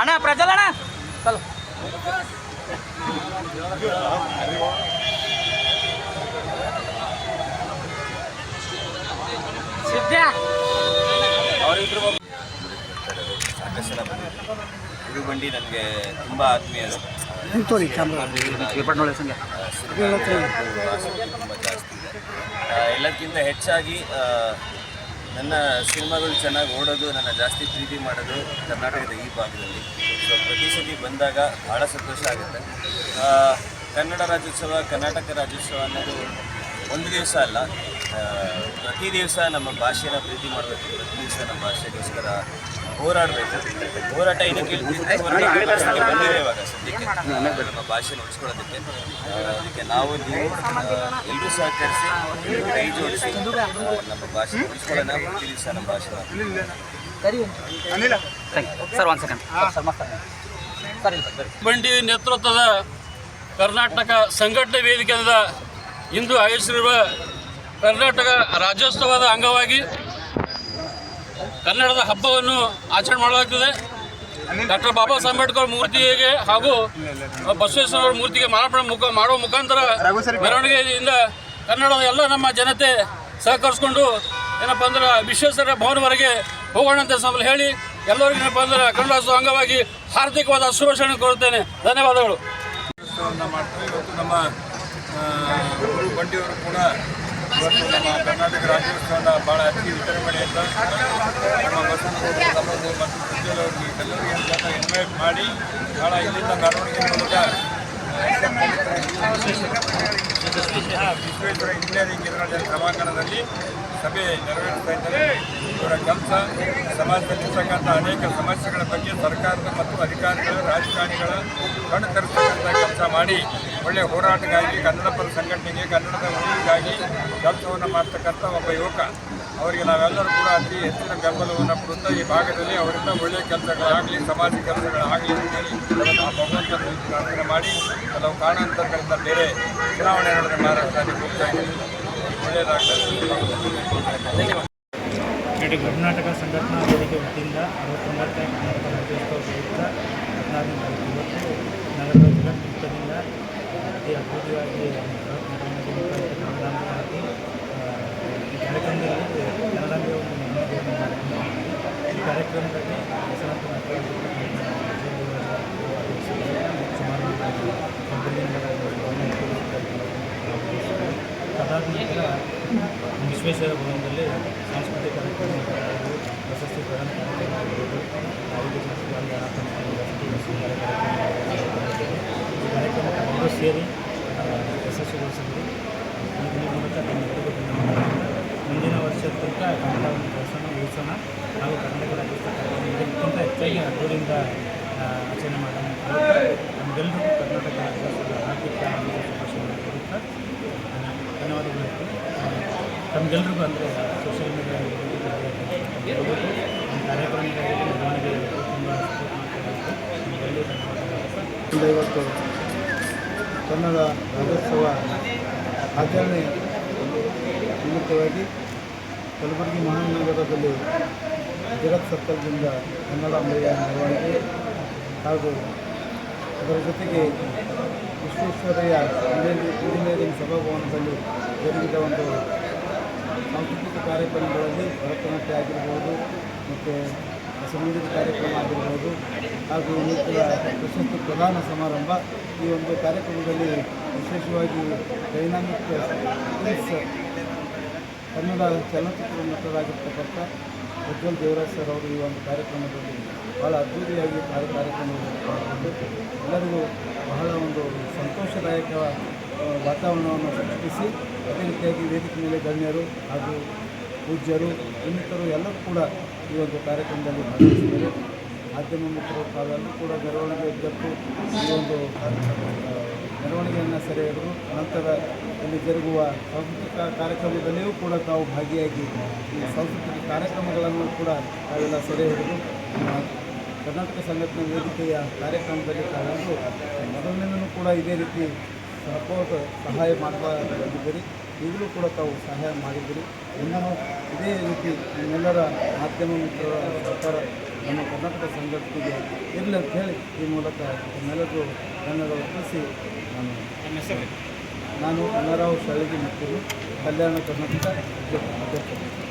అన్నా ప్రజలనా చలో ಸಿದ್ಧಾ ಅವರಿಬ್ಬರು ಸಾಕಷ್ಟು ಸಲ ಬಂದಿದ್ದರು. ಗುರು ಬಂಡಿ ನನಗೆ ತುಂಬ ಆತ್ಮೀಯರು. ತುಂಬ ಜಾಸ್ತಿ ಇದೆ. ಎಲ್ಲಕ್ಕಿಂತ ಹೆಚ್ಚಾಗಿ ನನ್ನ ಸಿನಿಮಾಗಳು ಚೆನ್ನಾಗಿ ಓಡೋದು, ನನ್ನ ಜಾಸ್ತಿ ಪ್ರೀತಿ ಮಾಡೋದು ಕರ್ನಾಟಕದ ಈ ಭಾಗದಲ್ಲಿ. ಸೊ ಪ್ರತಿ ಸತಿ ಬಂದಾಗ ಭಾಳ ಸಂತೋಷ ಆಗುತ್ತೆ. ಕನ್ನಡ ರಾಜ್ಯೋತ್ಸವ, ಕರ್ನಾಟಕ ರಾಜ್ಯೋತ್ಸವ ಅನ್ನೋದು ಒಂದು ದಿವಸ ಅಲ್ಲ, ಪ್ರತಿ ದಿವಸ ನಮ್ಮ ಭಾಷೆನ ಪ್ರೀತಿ ಮಾಡಬೇಕು, ಪ್ರತಿ ದಿವಸ ನಮ್ಮ ಭಾಷೆಗೋಸ್ಕರ ಹೋರಾಡಬೇಕು. ಹೋರಾಟ ಇದಕ್ಕೆ ಬಂದಿದೆ ಇವಾಗ ಸದ್ಯಕ್ಕೆ ನಮ್ಮ ಭಾಷೆನ ಉಳಿಸ್ಕೊಳ್ಳೋದಕ್ಕೆ. ಅದಕ್ಕೆ ನಾವು ನೀವು ಎಲ್ಲರೂ ಸಹಕರಿಸಿ ಕೈ ಜೋಡಿಸಿ ನಮ್ಮ ಭಾಷೆ ಉಳಿಸ್ಕೊಳ್ಳೋಣ. ಪ್ರತಿ ದಿವಸ ನಮ್ಮ ಭಾಷೆನ ಸರ್ ಒಂದು ಸೆಕೆಂಡ್ ಬಂಡಿ ನೇತೃತ್ವದ ಕರ್ನಾಟಕ ಸಂಘಟನೆ ವೇದಿಕೆಯಿಂದ ಇಂದು ಆಯೋಜಿಸಿರುವ ಕರ್ನಾಟಕ ರಾಜ್ಯೋತ್ಸವದ ಅಂಗವಾಗಿ ಕನ್ನಡದ ಹಬ್ಬವನ್ನು ಆಚರಣೆ ಮಾಡಲಾಗುತ್ತದೆ. ಡಾಕ್ಟರ್ ಬಾಬಾ ಸಾಹೇಬ್ ಅಂಬೇಡ್ಕರ್ ಮೂರ್ತಿಗೆ ಹಾಗೂ ಬಸವೇಶ್ವರ ಮೂರ್ತಿಗೆ ಮಾಲಾರ್ಪಣೆ ಮಾಡುವ ಮುಖಾಂತರ ಮೆರವಣಿಗೆಯಿಂದ ಕನ್ನಡದ ಎಲ್ಲ ನಮ್ಮ ಜನತೆ ಸಹಕರಿಸಿಕೊಂಡು ಏನಪ್ಪ ಅಂದ್ರೆ ವಿಶ್ವೇಶ್ವರ ಭವನವರೆಗೆ ಹೋಗೋಣ ಅಂತ ಹೇಳಿ ಎಲ್ಲರಿಗೂ ಏನಪ್ಪ ಅಂದ್ರೆ ಕನ್ನಡೋತ್ಸವ ಅಂಗವಾಗಿ ಹಾರ್ದಿಕವಾದ ಶುಭಾಶಯ ಕೋರುತ್ತೇನೆ. ಧನ್ಯವಾದಗಳು. ಇವತ್ತು ನಮ್ಮ ಗುರು ಬಂಡಿಯವರು ಕೂಡ ಇವತ್ತು ನಮ್ಮ ಕರ್ನಾಟಕ ರಾಜ್ಯೋತ್ಸವನ ಭಾಳ ಅತಿ ವಿಜೃಂಭಣೆಯಿಂದ ನಮ್ಮ ಬಸವನಗೌಡರು ತಮ್ಮದು ಮತ್ತು ಪ್ರಜ್ವಲವ್ರಿಗೆ ಎಲ್ಲರಿಗೆ ಅಂತ ಇನ್ವೈಟ್ ಮಾಡಿ ಭಾಳ ಇಲ್ಲಿಂದ ಮೆರವಣಿಗೆ ಮೂಲಕ ವಿಶ್ವೇಶ್ವರ ಇಂಜಿನಿಯರಿಂಗ್ ಸಭಾಂಗಣದಲ್ಲಿ ಸಭೆ ನೆರವೇರಿಸ್ತಾ ಇದ್ದಾರೆ. ಇವರ ಕೆಲಸ ಸಮಾಜದಲ್ಲಿರ್ತಕ್ಕಂಥ ಅನೇಕ ಸಮಸ್ಯೆಗಳ ಬಗ್ಗೆ ಸರ್ಕಾರದ ಮತ್ತು ಅಧಿಕಾರಿಗಳ, ರಾಜಕಾರಣಿಗಳ ಕಣ್ಣು ತರಿಸ್ತಕ್ಕಂಥ ಕೆಲಸ ಮಾಡಿ ಒಳ್ಳೆಯ ಹೋರಾಟಕ್ಕಾಗಿ, ಕನ್ನಡ ಪರ ಸಂಘಟನೆಗೆ, ಕನ್ನಡದ ಉಳಿವಿಗಾಗಿ ಕೆಲಸವನ್ನು ಮಾಡ್ತಕ್ಕಂಥ ಒಬ್ಬ ಯುವಕ. ಅವರಿಗೆ ನಾವೆಲ್ಲರೂ ಕೂಡ ಅತಿ ಹೆಚ್ಚಿನ ಬೆಂಬಲವನ್ನು ಕೊಡುತ್ತಾ ಈ ಭಾಗದಲ್ಲಿ ಅವರಿಂದ ಒಳ್ಳೆಯ ಕೆಲಸಗಳಾಗಲಿ, ಸಮಾಜ ಕೆಲಸಗಳಾಗಲಿ ಅಂತೇಳಿ ಆ ಭಗವಂತನ ಪ್ರಾರ್ಥನೆ ಮಾಡಿ ಕೆಲವು ಕಾರಣಾಂತರಗಳಿಂದ ಬೇರೆ ಚುನಾವಣೆ ನಡೆದ ಮಹಾರಾಷ್ಟ್ರದಲ್ಲಿ ಹೋಗ್ತಾ ಇದ್ದೀವಿ. ಒಳ್ಳೆಯದಾಗ್ತದೆ. ಕರ್ನಾಟಕ ಸಂಘಟನಾ ವೇದಿಕೆ ವತಿಯಿಂದ 69ನೇ ಕರ್ನಾಟಕ ರಾಜ್ಯೋತ್ಸವ ಪ್ರಯುಕ್ತ 14ನೇ ತಾರೀಕು ಇವತ್ತು ನಗರದ ಜಿಲ್ಲಾಡಳಿತದಿಂದ ಅತಿ ಅದ್ಭುತವಾಗಿ ಕನ್ನಡಾಂಬೆಯಾಗಿ ಈ ಕಾರ್ಯಕ್ರಮದಲ್ಲಿ ಕನ್ನಡಾಂಬೆ ಒಂದು ಮಹಿಳೆಯನ್ನು ಮಾಡಿಕೊಂಡಿದ್ದೀವಿ. ಈ ಕಾರ್ಯಕ್ರಮದಲ್ಲಿ ಹೆಸರಾಂತ ಸುಮಾರು ಕಂಪನಿಯಿಂದ ಅದಾದ ನಂತರ ವಿಶ್ವೇಶ್ವರ ಭವನದಲ್ಲಿ ಸಾಂಸ್ಕೃತಿಕ ಕಾರ್ಯಕ್ರಮ ಆಗಿರ್ಬೋದು, ಪ್ರಶಸ್ತಿ ಪ್ರದಾನ ಕಾರ್ಯಕ್ರಮ ಆಗಿರ್ಬೋದು, ಆರೋಗ್ಯ ಸಂಸ್ಥೆಗಳಿಂದ ಈ ಕಾರ್ಯಕ್ರಮಕ್ಕೆ ಸೇರಿ ಯಶಸ್ವಿಗೊಳಿಸಿದ್ವಿ. ಈ ಮೂಲಕ ತಮ್ಮೆಲ್ಲರಿಗೂ ಧನ್ಯವಾದಗಳು. ಮುಂದಿನ ವರ್ಷದ ತನಕ ಕನ್ನಡವನ್ನು ಬೆಳೆಸೋಣ, ಉಳಿಸೋಣ ಹಾಗೂ ಕರ್ನಾಟಕ ರಾಜ್ಯೋತ್ಸವ ಕಾರ್ಯಕ್ರಮ ಇದಕ್ಕಿಂತ ಹೆಚ್ಚಾಗಿ ಅದ್ದೂರಿಯಿಂದ ಆಚರಣೆ ಮಾಡೋಣ. ನಮಗೆಲ್ಲರಿಗೂ ಕರ್ನಾಟಕ ರಾಜ್ಯೋತ್ಸವದ ಆರ್ಥಿಕ ಶುಭಾಶಯಗಳನ್ನು ಕೊಡುತ್ತಾ ಧನ್ಯವಾದಗಳು ಹೇಳ್ತೀನಿ. ನಮಗೆಲ್ಲರಿಗೂ ಅಂದರೆ ಸೋಷಿಯಲ್ ಮೀಡಿಯಾ ನಮ್ಮ ಕಾರ್ಯಕ್ರಮಗಳಿಗೆ ನಿರ್ವಹಣೆಗೆ ತುಂಬ ಸಪೋರ್ಟ್ ಮಾಡ್ತಾ ನಮಗೆಲ್ಲರೂ ಧನ್ಯವಾದಗಳು. ಇವತ್ತು ಕನ್ನಡ ರಾಜ್ಯೋತ್ಸವ ಆಚರಣೆ ನಿಮಿತ್ತವಾಗಿ ಕಲಬುರಗಿ ಮಹಾನಗರದಲ್ಲಿ ಜಗತ್ ಸರ್ಕಲ್ದಿಂದ ಕನ್ನಡಾಂಬೆಯ ಮೆರವಣಿಗೆ ಹಾಗೂ ಅದರ ಜೊತೆಗೆ ವಿಶ್ವೇಶ್ವರಯ್ಯ ಇಂಜಿನಿಯರಿಂಗ್ ಸಭಾಭವನದಲ್ಲಿ ಜರುಗಿದ ಒಂದು ಸಾಂಸ್ಕೃತಿಕ ಕಾರ್ಯಕ್ರಮಗಳಲ್ಲಿ ಭರತನಾಟ್ಯ ಆಗಿರ್ಬೋದು ಮತ್ತು ಸಂಗೀತ ಕಾರ್ಯಕ್ರಮ ಆಗಿರ್ಬೋದು ಹಾಗೂ ಇನ್ನಿತರ ಪ್ರಶಸ್ತಿ ಪ್ರದಾನ ಸಮಾರಂಭ. ಈ ಒಂದು ಕಾರ್ಯಕ್ರಮದಲ್ಲಿ ವಿಶೇಷವಾಗಿ ಡೈನಾಮಿಕ್ ಫಿಲ್ಮ್ಸ್ ಕನ್ನಡ ಚಲನಚಿತ್ರ ನಟರಾಗಿರ್ತಕ್ಕಂಥ ಪ್ರಜ್ವಲ್ ದೇವರಾಜ್ ಸರ್ ಅವರು ಈ ಒಂದು ಕಾರ್ಯಕ್ರಮದಲ್ಲಿ ಭಾಳ ಅದ್ಭುತವಾಗಿ ಕಾರ್ಯಕ್ರಮವನ್ನು ಮಾಡಿಕೊಂಡು ಎಲ್ಲರಿಗೂ ಬಹಳ ಒಂದು ಸಂತೋಷದಾಯಕ ವಾತಾವರಣವನ್ನು ಸೃಷ್ಟಿಸಿ ಅದೇ ರೀತಿಯಾಗಿ ವೇದಿಕೆ ಮೇಲೆ ಗಣ್ಯರು ಹಾಗೂ ಪೂಜ್ಯರು ಇನ್ನಿತರು ಎಲ್ಲರೂ ಕೂಡ ಈ ಒಂದು ಕಾರ್ಯಕ್ರಮದಲ್ಲಿ ಭಾಗವಹಿಸಿದ್ದಾರೆ. ಮಾಧ್ಯಮ ಮಿತ್ರರು ತಾವೆಲ್ಲರೂ ಕೂಡ ಮೆರವಣಿಗೆ ಉದ್ದಕ್ಕೂ ಈ ಒಂದು ಮೆರವಣಿಗೆಯನ್ನು ಸೆರೆ ಹಿಡಿದು ನಂತರ ಇಲ್ಲಿ ಜರುಗುವ ಸಾಂಸ್ಕೃತಿಕ ಕಾರ್ಯಕ್ರಮದಲ್ಲಿಯೂ ಕೂಡ ತಾವು ಭಾಗಿಯಾಗಿ ಈ ಸಾಂಸ್ಕೃತಿಕ ಕಾರ್ಯಕ್ರಮಗಳನ್ನು ಕೂಡ ತಾವೆಲ್ಲ ಸೆರೆ ಹಿಡಿದು ಕರ್ನಾಟಕ ಸಂಘಟನಾ ವೇದಿಕೆಯ ಕಾರ್ಯಕ್ರಮದಲ್ಲಿ ತಾವೆಲ್ಲರೂ ಮೊದಲಿನಿಂದಲೂ ಕೂಡ ಇದೇ ರೀತಿ ಸಹಾಯ ಮಾಡ್ತಾ ಬಂದಿದ್ದೀರಿ. ಈಗಲೂ ಕೂಡ ತಾವು ಸಹಾಯ ಮಾಡಿದ್ದೀರಿ. ಇನ್ನೂ ಇದೇ ರೀತಿ ನಿಮ್ಮೆಲ್ಲರ ಮಾಧ್ಯಮ ಮಿತ್ರರ ಸಹಕಾರ ನಮ್ಮ ಕರ್ನಾಟಕ ಸಂಘಟನೆಗೆ ಇರಲಿ ಅಂತ ಹೇಳಿ ಈ ಮೂಲಕ ನಿಮ್ಮೆಲ್ಲರಿಗೂ ಧನ್ಯವಾದ ಒಪ್ಪಿಸಿ ನಾನು ಅಣ್ಣರಾವ್ ಶಳಗಿ ಮತ್ತು ಕಲ್ಯಾಣ ಕರ್ನಾಟಕ ಅಧ್ಯಕ್ಷ.